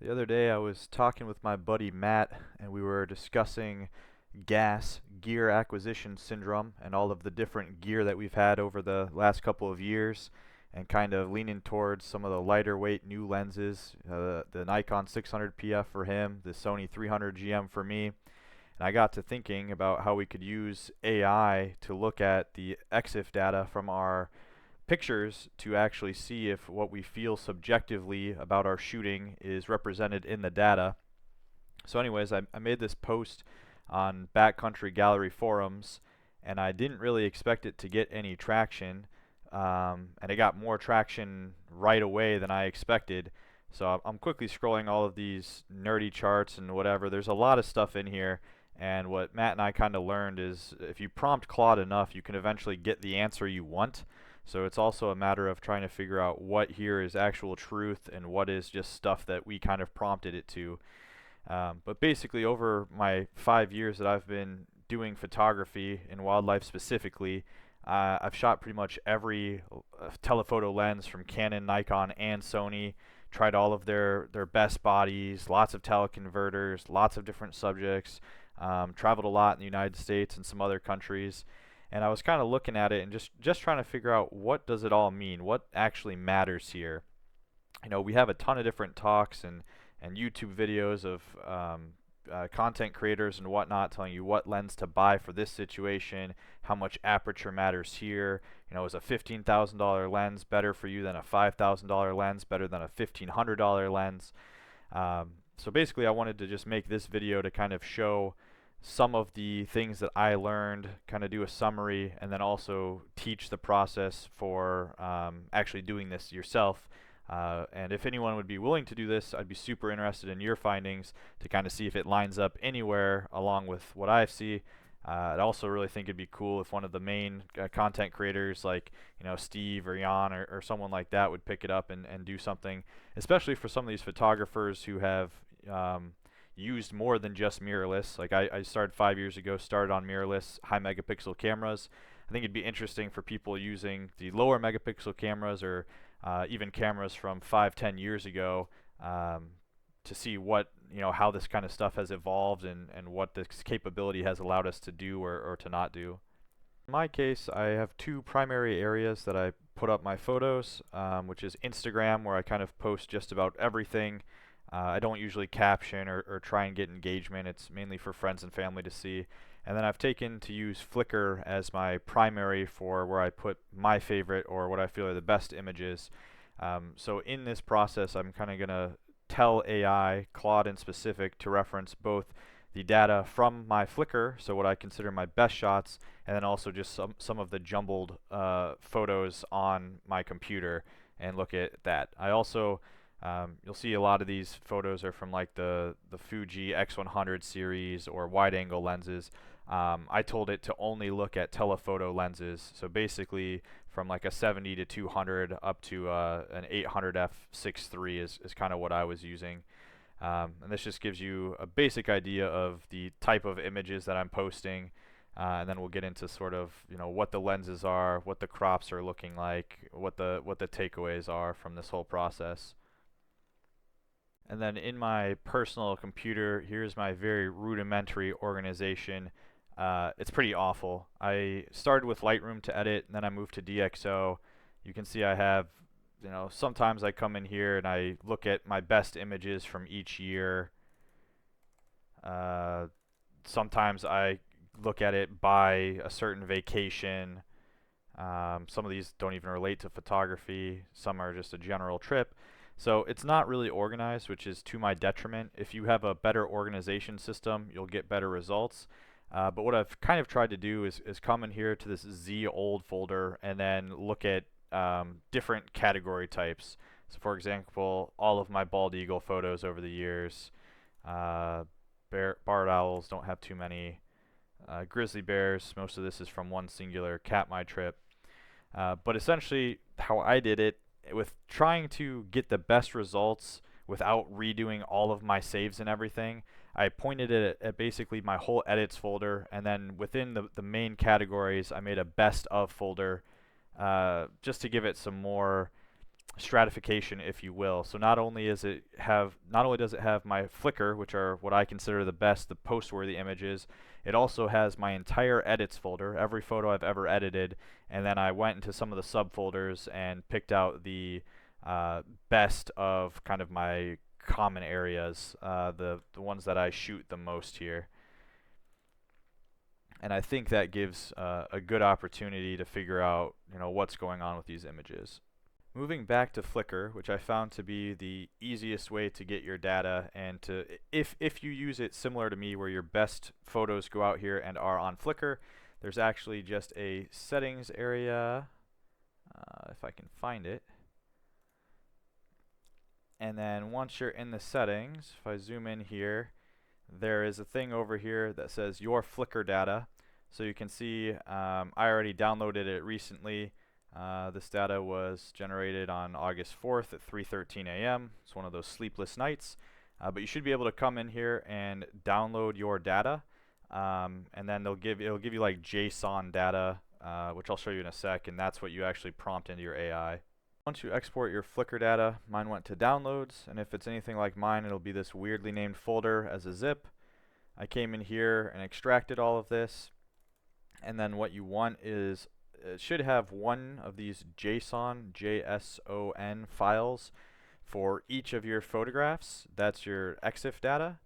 The other day I was talking with my buddy Matt, and we were discussing GAS, gear acquisition syndrome, and all of the different gear that we've had over the last couple of years, and kind of leaning towards some of the lighter weight new lenses, the Nikon 600 PF for him, the Sony 300 GM for me. And I got to thinking about how we could use AI to look at the EXIF data from our pictures to actually see if what we feel subjectively about our shooting is represented in the data. So anyways, I made this post on backcountry gallery forums, and I didn't really expect it to get any traction, and it got more traction right away than I expected. So I'm quickly scrolling all of these nerdy charts and whatever. There's a lot of stuff in here, and what Matt and I kind of learned is if you prompt Claude enough, you can eventually get the answer you want. So it's also a matter of trying to figure out what here is actual truth and what is just stuff that we kind of prompted it to. But basically, over my 5 years that I've been doing photography in wildlife specifically, I've shot pretty much every telephoto lens from Canon, Nikon, and Sony. Tried all of their best bodies, lots of teleconverters, lots of different subjects. Traveled a lot in the United States and some other countries. And I was kind of looking at it and just trying to figure out what does it all mean, what actually matters here. You know, we have a ton of different talks and YouTube videos of content creators and whatnot telling you what lens to buy for this situation, how much aperture matters here. You know, is a $15,000 lens better for you than a $5,000 lens, better than a $1,500 lens? So basically, I wanted to just make this video to kind of show some of the things that I learned, kind of do a summary, and then also teach the process for actually doing this yourself. And if anyone would be willing to do this, I'd be super interested in your findings to kind of see if it lines up anywhere along with what I see. I'd also really think it'd be cool if one of the main content creators like Steve or Jan or someone like that would pick it up and do something, especially for some of these photographers who have used more than just mirrorless. Like I started 5 years ago, started on mirrorless high megapixel cameras. I think it'd be interesting for people using the lower megapixel cameras or even cameras from 5-10 years ago to see what how this kind of stuff has evolved and what this capability has allowed us to do or to not do. In my case, I have two primary areas that I put up my photos, which is Instagram, where I kind of post just about everything. I don't usually caption or try and get engagement. It's mainly for friends and family to see. And then I've taken to use Flickr as my primary for where I put my favorite or what I feel are the best images. So in this process, I'm kind of going to tell AI, Claude in specific, to reference both the data from my Flickr, so what I consider my best shots, and then also just some of the jumbled photos on my computer and look at that. I also you'll see a lot of these photos are from like the Fuji X100 series or wide angle lenses. I told it to only look at telephoto lenses, so basically from like a 70 to 200 up to an 800 f6.3 is kind of what I was using. And this just gives you a basic idea of the type of images that I'm posting, and then we'll get into sort of what the lenses are, what the crops are looking like, what the takeaways are from this whole process. And then in my personal computer, here's my very rudimentary organization. It's pretty awful. I started with Lightroom to edit, and then I moved to DxO. You can see I have, sometimes I come in here and I look at my best images from each year. Sometimes I look at it by a certain vacation. Some of these don't even relate to photography. Some are just a general trip. So it's not really organized, which is to my detriment. If you have a better organization system, you'll get better results. But what I've kind of tried to do is come in here to this Z old folder and then look at different category types. So for example, all of my bald eagle photos over the years. Barred owls, don't have too many. Grizzly bears, most of this is from one singular Katmai trip. But essentially how I did it, with trying to get the best results without redoing all of my saves and everything, I pointed it at basically my whole edits folder, and then within the main categories I made a best of folder just to give it some more stratification, if you will. So not only does it have my Flickr, which are what I consider the best, the post-worthy images, it also has my entire edits folder, every photo I've ever edited, and then I went into some of the subfolders and picked out the best of kind of my common areas, the ones that I shoot the most here. And I think that gives a good opportunity to figure out, what's going on with these images. Moving back to Flickr, which I found to be the easiest way to get your data, and if you use it similar to me where your best photos go out here and are on Flickr, there's actually just a settings area, if I can find it. And then once you're in the settings, if I zoom in here, there is a thing over here that says your Flickr data. So you can see I already downloaded it recently. This data was generated on August 4th at 3:13 a.m. It's one of those sleepless nights. But you should be able to come in here and download your data, and then it'll give you like JSON data, which I'll show you in a sec, and that's what you actually prompt into your AI. Once you export your Flickr data, mine went to downloads, and if it's anything like mine, it'll be this weirdly named folder as a zip. I came in here and extracted all of this, and then what you want is it should have one of these JSON files for each of your photographs. That's your EXIF data.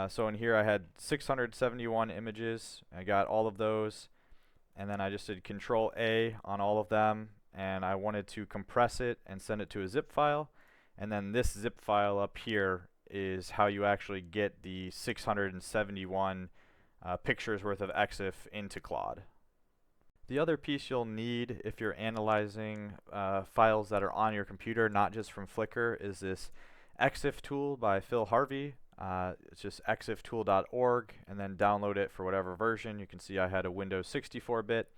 So in here I had 671 images. I got all of those, and then I just did Control A on all of them, and I wanted to compress it and send it to a zip file. And then this zip file up here is how you actually get the 671 pictures worth of EXIF into Claude. The other piece you'll need if you're analyzing files that are on your computer, not just from Flickr, is this EXIF tool by Phil Harvey. It's just exiftool.org, and then download it for whatever version. You can see I had a Windows 64-bit.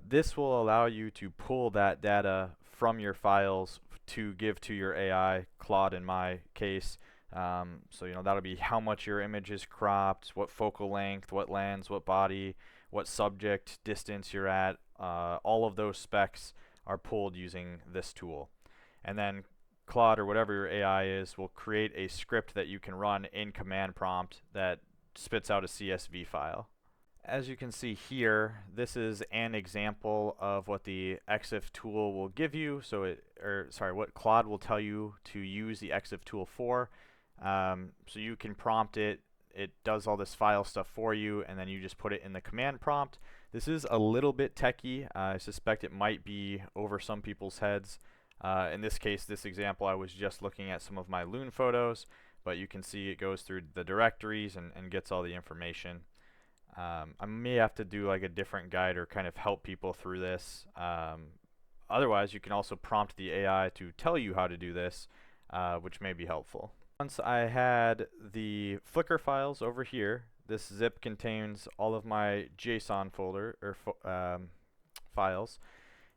This will allow you to pull that data from your files to give to your AI, Claude in my case. So that'll be how much your image is cropped, what focal length, what lens, what body, what subject distance you're at. All of those specs are pulled using this tool. And then Claude, or whatever your AI is, will create a script that you can run in command prompt that spits out a CSV file. As you can see here, this is an example of what the EXIF tool will give you. So what Claude will tell you to use the EXIF tool for. So you can prompt it. It does all this file stuff for you, and then you just put it in the command prompt. This is a little bit techy. I suspect it might be over some people's heads. In this case, this example, I was just looking at some of my loon photos, but you can see it goes through the directories and gets all the information. I may have to do like a different guide or kind of help people through this. Otherwise, you can also prompt the AI to tell you how to do this, which may be helpful. Once I had the Flickr files over here, this zip contains all of my JSON folder or files,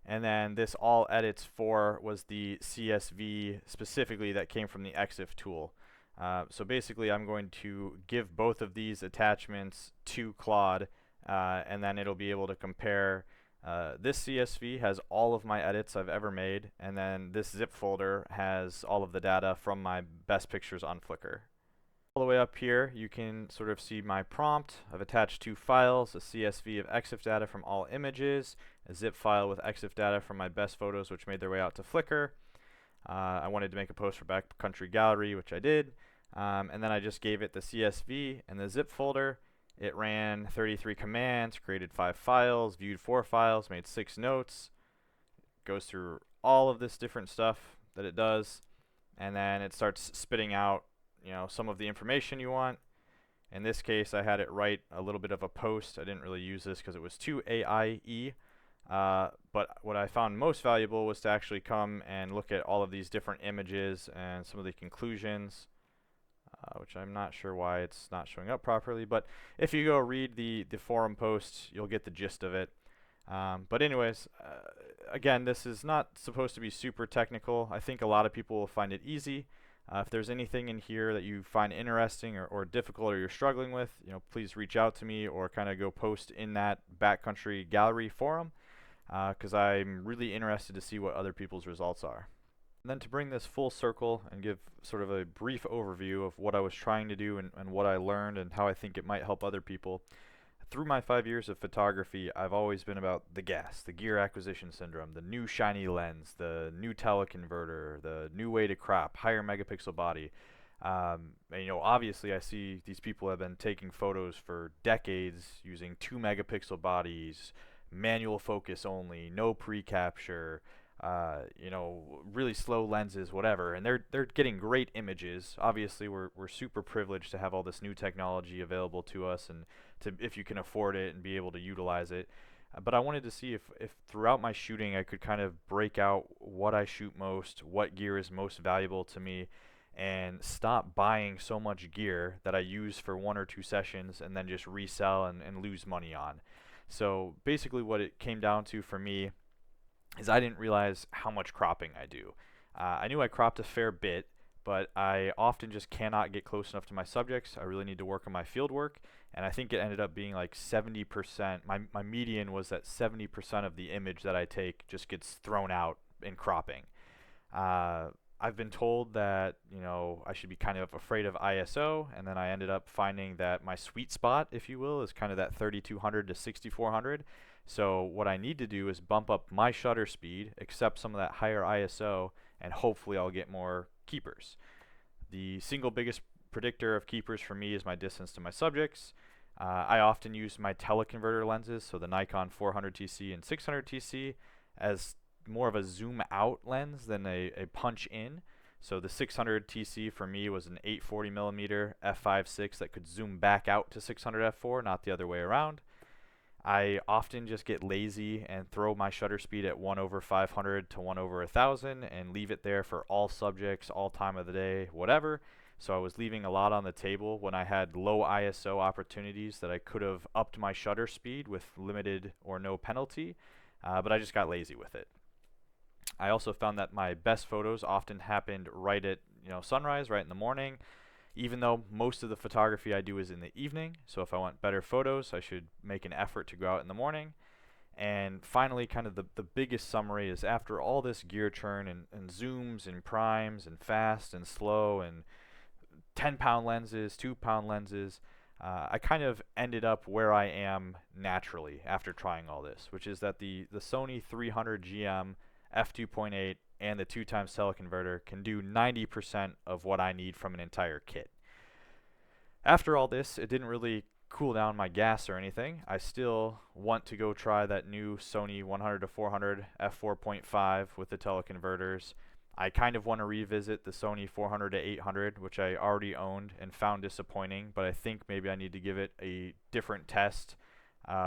and then this all edits for was the CSV specifically that came from the EXIF tool. So basically I'm going to give both of these attachments to Claude, and then it'll be able to compare. This CSV has all of my edits I've ever made, and then this zip folder has all of the data from my best pictures on Flickr. All the way up here you can sort of see my prompt. I've attached two files, a CSV of EXIF data from all images, a zip file with EXIF data from my best photos which made their way out to Flickr. I wanted to make a post for Backcountry Gallery, which I did, and then I just gave it the CSV and the zip folder. It ran 33 commands, created 5 files, viewed 4 files, made 6 notes. It goes through all of this different stuff that it does, and then it starts spitting out some of the information you want. In this case, I had it write a little bit of a post. I didn't really use this because it was too AIE. But what I found most valuable was to actually come and look at all of these different images and some of the conclusions, which I'm not sure why it's not showing up properly. But if you go read the forum post, you'll get the gist of it. But anyways, again, this is not supposed to be super technical. I think a lot of people will find it easy. If there's anything in here that you find interesting or difficult or you're struggling with, please reach out to me or kind of go post in that Backcountry Gallery forum, because I'm really interested to see what other people's results are. And then to bring this full circle and give sort of a brief overview of what I was trying to do and what I learned and how I think it might help other people. Through my 5 years of photography, I've always been about the gas, the gear acquisition syndrome, the new shiny lens, the new teleconverter, the new way to crop, higher megapixel body. And, obviously I see these people have been taking photos for decades using 2 megapixel bodies, manual focus only, no pre-capture, really slow lenses, whatever, and they're getting great images. Obviously, we're super privileged to have all this new technology available to us, and to if you can afford it and be able to utilize it. But I wanted to see if throughout my shooting I could kind of break out what I shoot most, what gear is most valuable to me, and stop buying so much gear that I use for 1 or 2 sessions and then just resell and lose money on. So basically what it came down to for me is I didn't realize how much cropping I do. I knew I cropped a fair bit, but I often just cannot get close enough to my subjects. I really need to work on my field work, and I think it ended up being like 70%. My median was that 70% of the image that I take just gets thrown out in cropping. I've been told that I should be kind of afraid of ISO, and then I ended up finding that my sweet spot, if you will, is kind of that 3200 to 6400. So what I need to do is bump up my shutter speed, accept some of that higher ISO, and hopefully I'll get more keepers. The single biggest predictor of keepers for me is my distance to my subjects. I often use my teleconverter lenses, so the Nikon 400TC and 600TC, as more of a zoom out lens than a punch in. So the 600TC for me was an 840mm f5.6 that could zoom back out to 600 f4, not the other way around. I often just get lazy and throw my shutter speed at 1/500 to 1/1000 and leave it there for all subjects, all time of the day, whatever. So I was leaving a lot on the table when I had low ISO opportunities that I could have upped my shutter speed with limited or no penalty, but I just got lazy with it. I also found that my best photos often happened right at sunrise, right in the morning, even though most of the photography I do is in the evening. So if I want better photos, I should make an effort to go out in the morning. And finally, kind of the biggest summary is after all this gear churn and zooms and primes and fast and slow and 10-pound lenses, 2-pound lenses, I kind of ended up where I am naturally after trying all this, which is that the Sony 300 GM f2.8 and the 2x teleconverter can do 90% of what I need from an entire kit. After all this, it didn't really cool down my gas or anything. I still want to go try that new Sony 100-400 f4.5 with the teleconverters. I kind of want to revisit the Sony 400-800, which I already owned and found disappointing, but I think maybe I need to give it a different test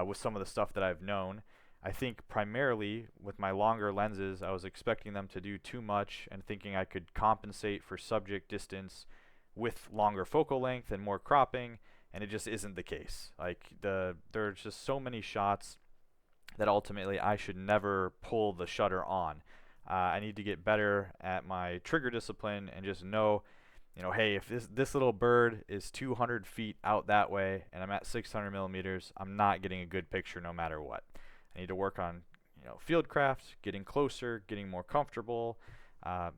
with some of the stuff that I've known. I think primarily with my longer lenses, I was expecting them to do too much and thinking I could compensate for subject distance with longer focal length and more cropping, and it just isn't the case. Like there's just so many shots that ultimately I should never pull the shutter on. I need to get better at my trigger discipline and just know, hey, if this little bird is 200 feet out that way and I'm at 600 millimeters, I'm not getting a good picture no matter what. I need to work on field craft, getting closer, getting more comfortable,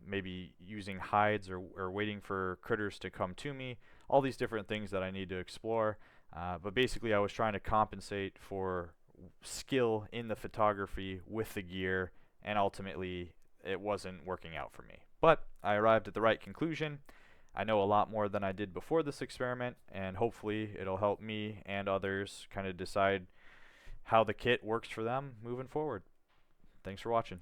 maybe using hides or waiting for critters to come to me, all these different things that I need to explore. But basically I was trying to compensate for skill in the photography with the gear, and ultimately it wasn't working out for me. But I arrived at the right conclusion. I know a lot more than I did before this experiment, and hopefully it'll help me and others kind of decide how the kit works for them moving forward. Thanks for watching.